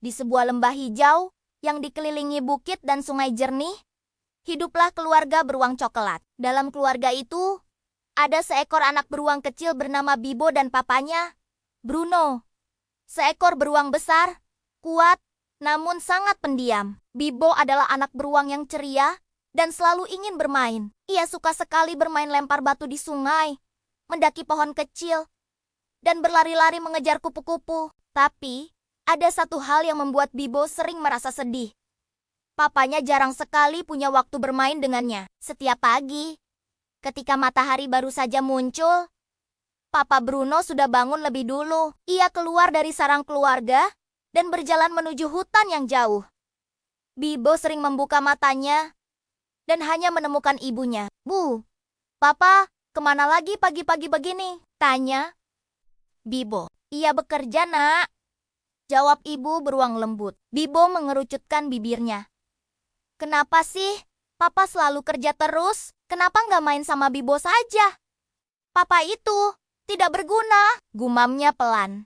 Di sebuah lembah hijau yang dikelilingi bukit dan sungai jernih, hiduplah keluarga beruang coklat. Dalam keluarga itu, ada seekor anak beruang kecil bernama Bibo dan papanya, Bruno. Seekor beruang besar, kuat, namun sangat pendiam. Bibo adalah anak beruang yang ceria dan selalu ingin bermain. Ia suka sekali bermain lempar batu di sungai, mendaki pohon kecil, dan berlari-lari mengejar kupu-kupu. Tapi, ada satu hal yang membuat Bibo sering merasa sedih. Papanya jarang sekali punya waktu bermain dengannya. Setiap pagi, ketika matahari baru saja muncul, Papa Bruno sudah bangun lebih dulu. Ia keluar dari sarang keluarga dan berjalan menuju hutan yang jauh. Bibo sering membuka matanya dan hanya menemukan ibunya. "Bu, Papa, kemana lagi pagi-pagi begini?" tanya Bibo. "Ia bekerja, Nak," jawab ibu beruang lembut. Bibo mengerucutkan bibirnya. "Kenapa sih Papa selalu kerja terus? Kenapa nggak main sama Bibo saja? Papa itu tidak berguna," gumamnya pelan.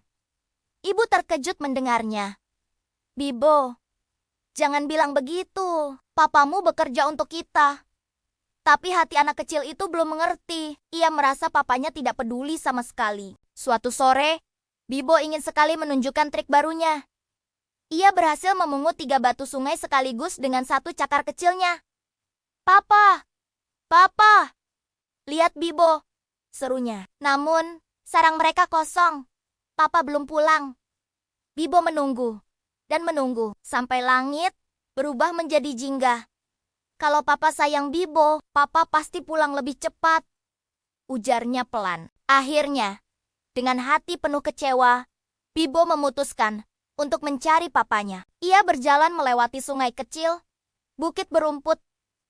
Ibu terkejut mendengarnya. "Bibo, jangan bilang begitu. Papamu bekerja untuk kita." Tapi hati anak kecil itu belum mengerti. Ia merasa papanya tidak peduli sama sekali. Suatu sore, Bibo ingin sekali menunjukkan trik barunya. Ia berhasil memungut 3 batu sungai sekaligus dengan satu cakar kecilnya. "Papa! Papa! Lihat Bibo!" serunya. Namun, sarang mereka kosong. Papa belum pulang. Bibo menunggu dan menunggu sampai langit berubah menjadi jingga. "Kalau Papa sayang Bibo, Papa pasti pulang lebih cepat," ujarnya pelan. Akhirnya, dengan hati penuh kecewa, Bibo memutuskan untuk mencari papanya. Ia berjalan melewati sungai kecil, bukit berumput,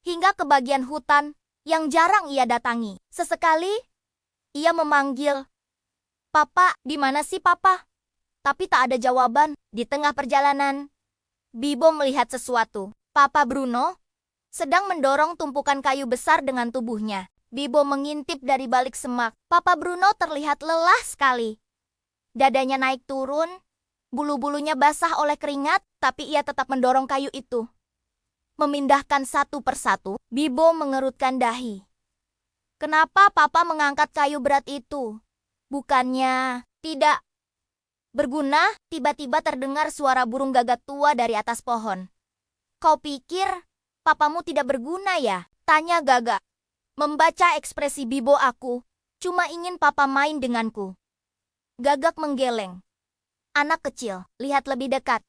hingga ke bagian hutan yang jarang ia datangi. Sesekali, ia memanggil, "Papa, di mana sih Papa?" Tapi tak ada jawaban. Di tengah perjalanan, Bibo melihat sesuatu. Papa Bruno sedang mendorong tumpukan kayu besar dengan tubuhnya. Bibo mengintip dari balik semak. Papa Bruno terlihat lelah sekali. Dadanya naik turun, bulu-bulunya basah oleh keringat, tapi ia tetap mendorong kayu itu. Memindahkan satu persatu, Bibo mengerutkan dahi. Kenapa Papa mengangkat kayu berat itu? Bukannya tidak berguna? Tiba-tiba terdengar suara burung gagak tua dari atas pohon. "Kau pikir papamu tidak berguna ya?" tanya gagak. Membaca ekspresi Bibo, "Aku cuma ingin Papa main denganku." Gagak menggeleng. "Anak kecil, lihat lebih dekat."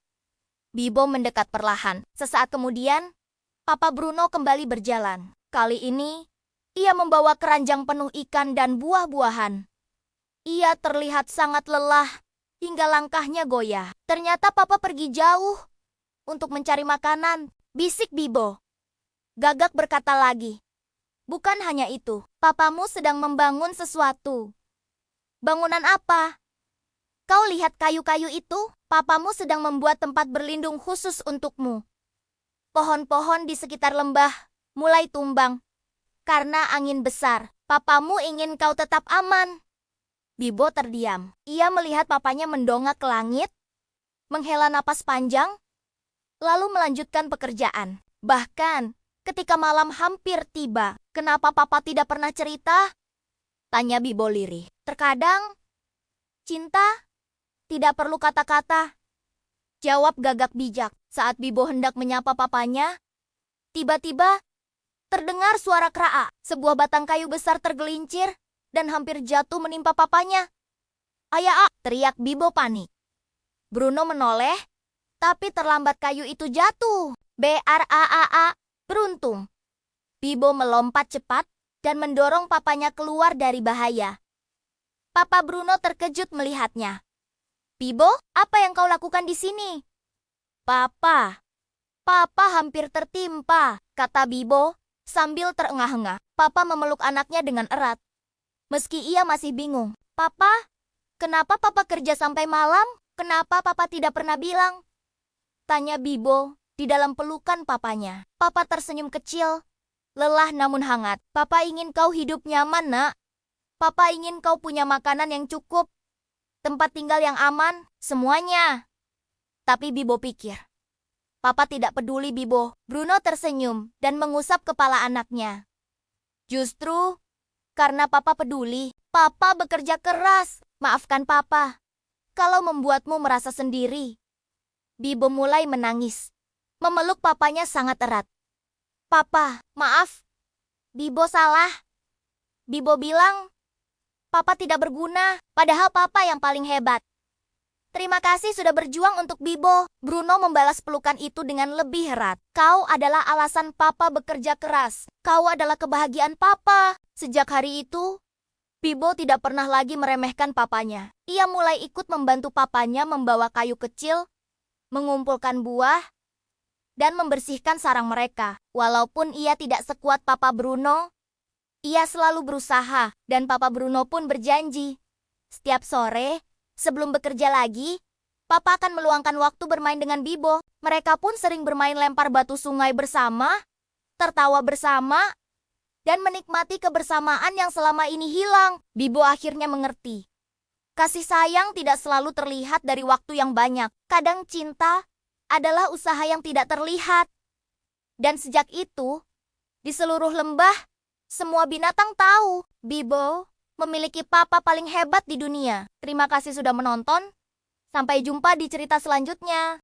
Bibo mendekat perlahan. Sesaat kemudian, Papa Bruno kembali berjalan. Kali ini, ia membawa keranjang penuh ikan dan buah-buahan. Ia terlihat sangat lelah hingga langkahnya goyah. "Ternyata Papa pergi jauh untuk mencari makanan," bisik Bibo. Gagak berkata lagi, "Bukan hanya itu, papamu sedang membangun sesuatu." "Bangunan apa?" "Kau lihat kayu-kayu itu? Papamu sedang membuat tempat berlindung khusus untukmu." Pohon-pohon di sekitar lembah mulai tumbang karena angin besar. "Papamu ingin kau tetap aman." Bibo terdiam. Ia melihat papanya mendongak ke langit, menghela napas panjang, lalu melanjutkan pekerjaan. Bahkan, ketika malam hampir tiba, "Kenapa Papa tidak pernah cerita?" tanya Bibo lirih. "Terkadang, cinta tidak perlu kata-kata," jawab Gagak bijak. Saat Bibo hendak menyapa papanya, tiba-tiba terdengar suara kraa. Sebuah batang kayu besar tergelincir dan hampir jatuh menimpa papanya. "Ayah!" teriak Bibo panik. Bruno menoleh, tapi terlambat kayu itu jatuh. "Braa, beruntung." Bibo melompat cepat dan mendorong papanya keluar dari bahaya. Papa Bruno terkejut melihatnya. "Bibo, apa yang kau lakukan di sini?" Papa hampir tertimpa," kata Bibo sambil terengah-engah. Papa memeluk anaknya dengan erat. Meski ia masih bingung. "Papa, kenapa Papa kerja sampai malam? Kenapa Papa tidak pernah bilang?" tanya Bibo di dalam pelukan papanya. Papa tersenyum kecil, lelah namun hangat. "Papa ingin kau hidup nyaman, Nak. Papa ingin kau punya makanan yang cukup, tempat tinggal yang aman, semuanya." Tapi Bibo pikir, Papa tidak peduli Bibo. Bruno tersenyum dan mengusap kepala anaknya. Justru, karena Papa peduli, Papa bekerja keras. Maafkan Papa, kalau membuatmu merasa sendiri. Bibo mulai menangis. Memeluk papanya sangat erat. Papa, maaf. Bibo salah. Bibo bilang, Papa tidak berguna, padahal Papa yang paling hebat. Terima kasih sudah berjuang untuk Bibo. Bruno membalas pelukan itu dengan lebih erat. Kau adalah alasan Papa bekerja keras. Kau adalah kebahagiaan Papa. Sejak hari itu, Bibo tidak pernah lagi meremehkan papanya. Ia mulai ikut membantu papanya membawa kayu kecil, mengumpulkan buah, dan membersihkan sarang mereka. Walaupun ia tidak sekuat Papa Bruno, ia selalu berusaha, dan Papa Bruno pun berjanji. Setiap sore, sebelum bekerja lagi, Papa akan meluangkan waktu bermain dengan Bibo. Mereka pun sering bermain lempar batu sungai bersama, tertawa bersama, dan menikmati kebersamaan yang selama ini hilang. Bibo akhirnya mengerti. Kasih sayang tidak selalu terlihat dari waktu yang banyak. Kadang cinta adalah usaha yang tidak terlihat. Dan sejak itu, di seluruh lembah, semua binatang tahu Bibo memiliki papa paling hebat di dunia. Terima kasih sudah menonton. Sampai jumpa di cerita selanjutnya.